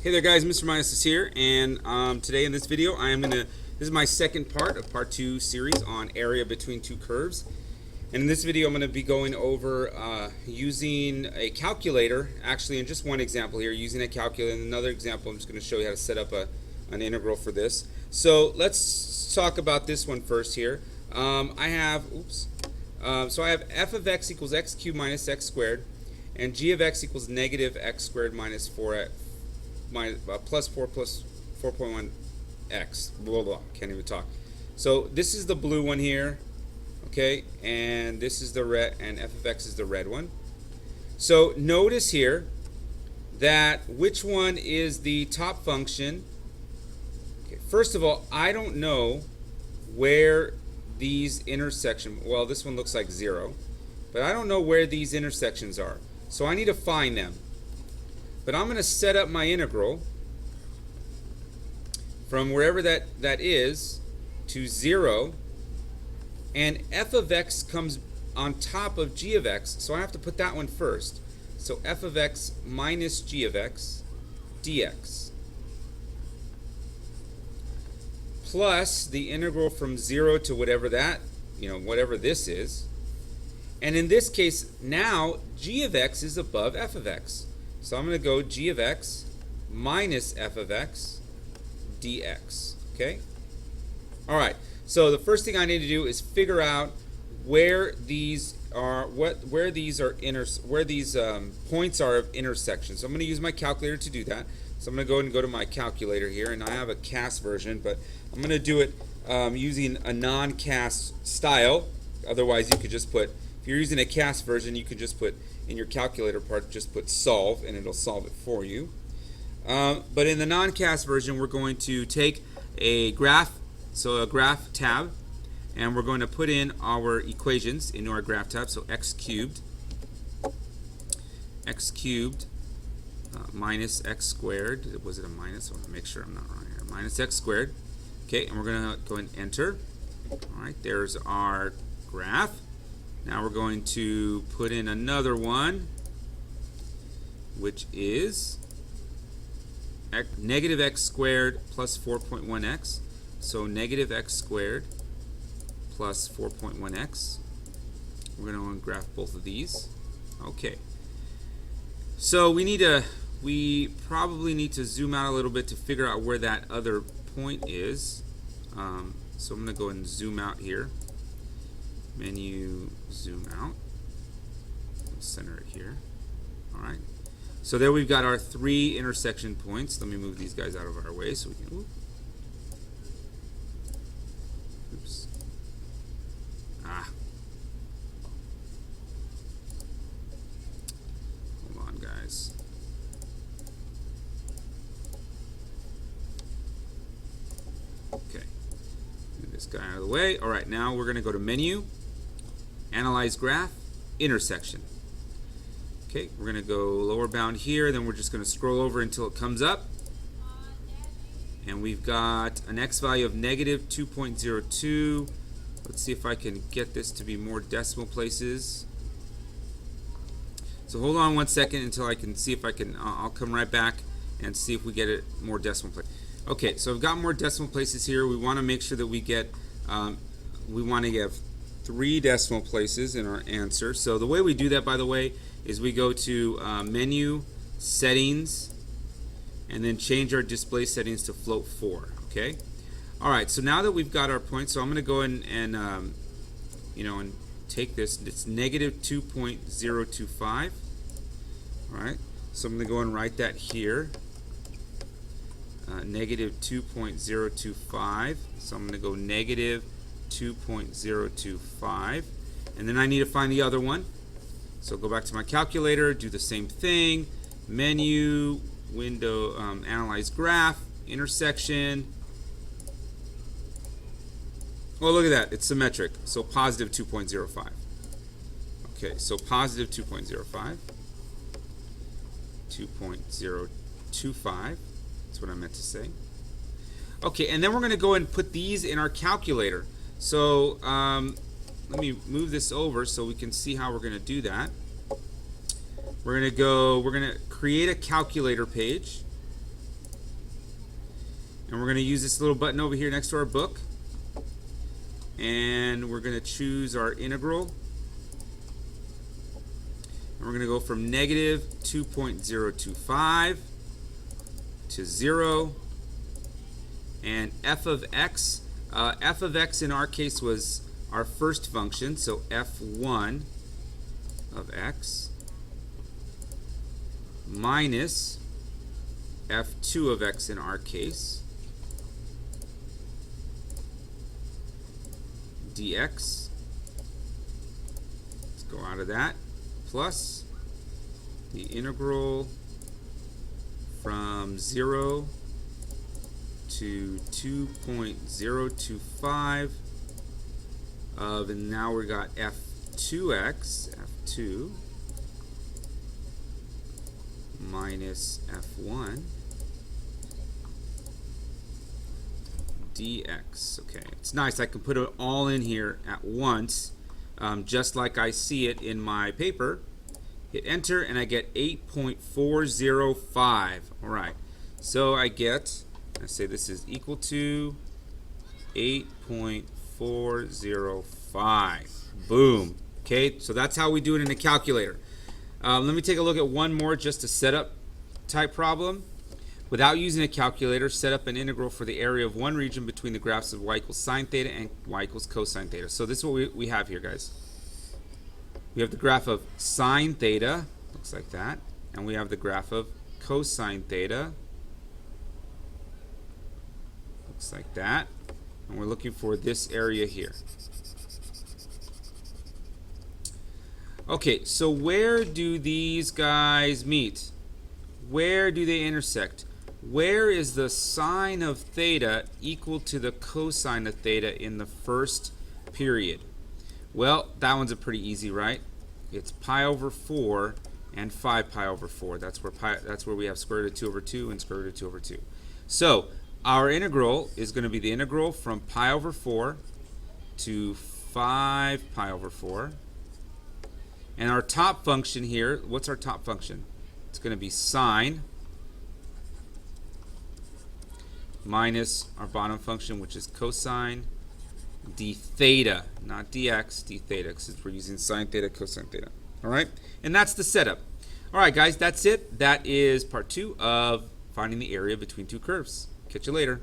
Hey there guys, Mr. Minus is here, and today in this video this is my second part of part 2 series on area between two curves. And in this video I'm going to be going over using a calculator, actually in just one example here, using a calculator. In another example I'm just going to show you how to set up an integral for this. So let's talk about this one first here. I have f of x equals x cubed minus x squared, and g of x equals negative x squared minus 4x. Plus 4 plus 4.1x, blah, blah, can't even talk. So this is the blue one here, okay, and this is the red, and f of x is the red one. So notice here that which one is the top function. Okay, first of all, I don't know where these intersections, well, this one looks like 0, but I don't know where these intersections are, so I need to find them. But I'm going to set up my integral from wherever that is to 0, and f of x comes on top of g of x, so I have to put that one first. So f of x minus g of x dx plus the integral from 0 to whatever that, whatever this is. And in this case, now g of x is above f of x. So I'm going to go g of x minus f of x dx. Okay? All right. So the first thing I need to do is figure out where these are, where these points are of intersection. So I'm going to use my calculator to do that. So I'm going to go ahead and go to my calculator here, and I have a CAS version, but I'm going to do it using a non-CAS style. Otherwise, you could just put, if you're using a CAS version, you could just put in your calculator part, just put solve, and it'll solve it for you. But in the non-CAS version, we're going to take a graph, so a graph tab, and we're going to put in our equations into our graph tab. So x cubed minus x squared. Was it a minus? I want to make sure I'm not wrong here. Minus x squared. Okay, and we're going to go and enter. All right, there's our graph. Now we're going to put in another one, which is negative x squared plus 4.1x. So negative x squared plus 4.1x. We're going to graph both of these. Okay. So we probably need to zoom out a little bit to figure out where that other point is. So I'm going to go and zoom out here. Menu, zoom out. Let's center it here. All right. So there we've got our 3 intersection points. Let me move these guys out of our way so we can. Oops. Hold on, guys. Okay. Move this guy out of the way. All right. Now we're going to go to menu. Analyze graph, intersection. Okay, we're going to go lower bound here, then we're just going to scroll over until it comes up. And we've got an x value of negative 2.02. Let's see if I can get this to be more decimal places. So hold on one second until I can see if I can, I'll come right back and see if we get it more decimal places. Okay, so I've got more decimal places here. We want to make sure that we get, we want to have 3 decimal places in our answer. So the way we do that, by the way, is we go to menu, settings, and then change our display settings to float 4. Okay. All right. So now that we've got our point, so I'm going to go in and and take this. It's negative 2.025. All right. So I'm going to go and write that here. Negative 2.025. So I'm going to go negative 2.025, and then I need to find the other one. So go back to my calculator, do the same thing, menu, window, analyze graph, intersection. Oh, look at that, it's symmetric, so positive 2.05. Okay, so positive 2.05, 2.025, that's what I meant to say. Okay, and then we're going to go and put these in our calculator. So let me move this over so we can see how we're going to do that. We're going to create a calculator page. And we're going to use this little button over here next to our book. And we're going to choose our integral. And we're going to go from negative 2.025 to 0. And f of x in our case was our first function, so f1 of x minus f2 of x in our case dx. Let's go out of that, plus the integral from 0 to 2.025 of, and now we got f2x, f2 minus f1 dx. Okay, it's nice. I can put it all in here at once, just like I see it in my paper. Hit enter, and I get 8.405. All right, so I get, I say this is equal to 8.405. Boom. Okay, so that's how we do it in a calculator. Let me take a look at one more, just a setup type problem. Without using a calculator, set up an integral for the area of one region between the graphs of y equals sine theta and y equals cosine theta. So this is what we have here, guys. We have the graph of sine theta, looks like that, and we have the graph of cosine theta, looks like that, and we're looking for this area here. Okay, so where do these guys meet? Where do they intersect? Where is the sine of theta equal to the cosine of theta in the first period? Well, that one's a pretty easy, right? It's pi over 4 and 5 pi over 4. That's where we have square root of 2 over 2 and square root of 2 over 2. So our integral is going to be the integral from pi over 4 to 5 pi over 4. And our top function here, what's our top function? It's going to be sine minus our bottom function, which is cosine d theta, not dx, d theta, since we're using sine theta, cosine theta. All right, and that's the setup. All right, guys, that's it. That is part 2 of finding the area between two curves. Catch you later.